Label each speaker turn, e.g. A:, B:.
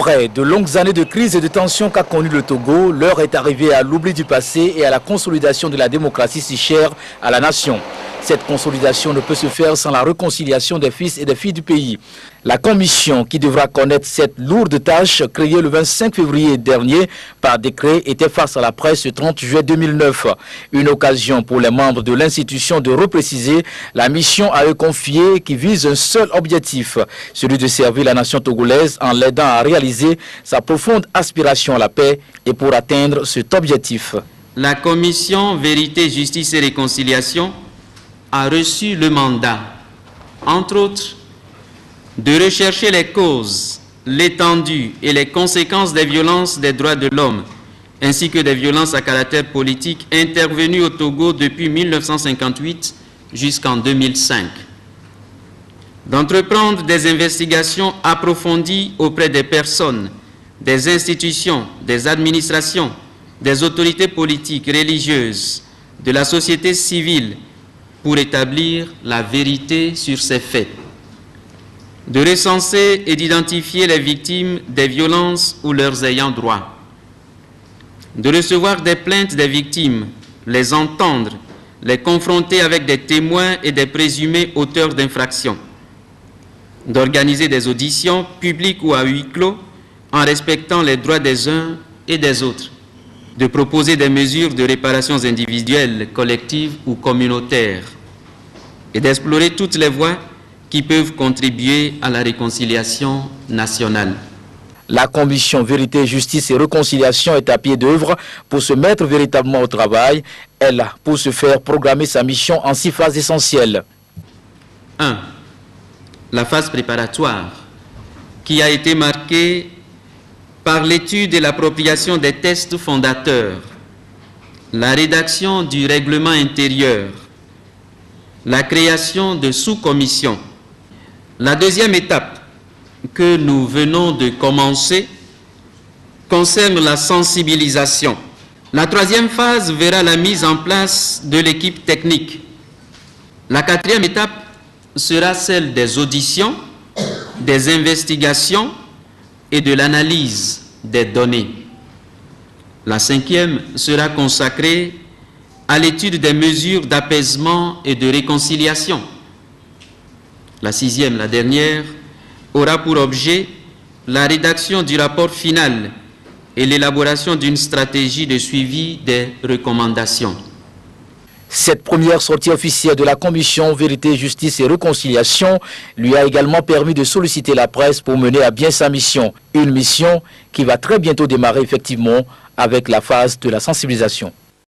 A: Après de longues années de crise et de tensions qu'a connu le Togo, l'heure est arrivée à l'oubli du passé et à la consolidation de la démocratie si chère à la nation. Cette consolidation ne peut se faire sans la réconciliation des fils et des filles du pays. La commission qui devra connaître cette lourde tâche, créée le 25 février dernier par décret, était face à la presse le 30 juillet 2009. Une occasion pour les membres de l'institution de repréciser la mission à eux confiée qui vise un seul objectif, celui de servir la nation togolaise en l'aidant à réaliser sa profonde aspiration à la paix et pour atteindre cet objectif.
B: La commission Vérité, Justice et Réconciliation a reçu le mandat, entre autres, de rechercher les causes, l'étendue et les conséquences des violences des droits de l'homme, ainsi que des violences à caractère politique intervenues au Togo depuis 1958 jusqu'en 2005. D'entreprendre des investigations approfondies auprès des personnes, des institutions, des administrations, des autorités politiques, religieuses, de la société civile, pour établir la vérité sur ces faits, de recenser et d'identifier les victimes des violences ou leurs ayants droit, de recevoir des plaintes des victimes, les entendre, les confronter avec des témoins et des présumés auteurs d'infractions, d'organiser des auditions publiques ou à huis clos en respectant les droits des uns et des autres, de proposer des mesures de réparation individuelles, collectives ou communautaires, et d'explorer toutes les voies qui peuvent contribuer à la réconciliation nationale.
A: La commission Vérité, Justice et Réconciliation est à pied d'œuvre pour se mettre véritablement au travail. Elle a pour ce faire programmer sa mission en 6 phases essentielles.
B: 1. La phase préparatoire, qui a été marquée par l'étude et l'appropriation des textes fondateurs, la rédaction du règlement intérieur, la création de sous-commissions. La deuxième étape que nous venons de commencer concerne la sensibilisation. La troisième phase verra la mise en place de l'équipe technique. La quatrième étape sera celle des auditions, des investigations et de l'analyse des données. La cinquième sera consacrée à l'étude des mesures d'apaisement et de réconciliation. La sixième, la dernière, aura pour objet la rédaction du rapport final et l'élaboration d'une stratégie de suivi des recommandations.
A: Cette première sortie officielle de la commission Vérité, Justice et Réconciliation lui a également permis de solliciter la presse pour mener à bien sa mission. Une mission qui va très bientôt démarrer effectivement avec la phase de la sensibilisation.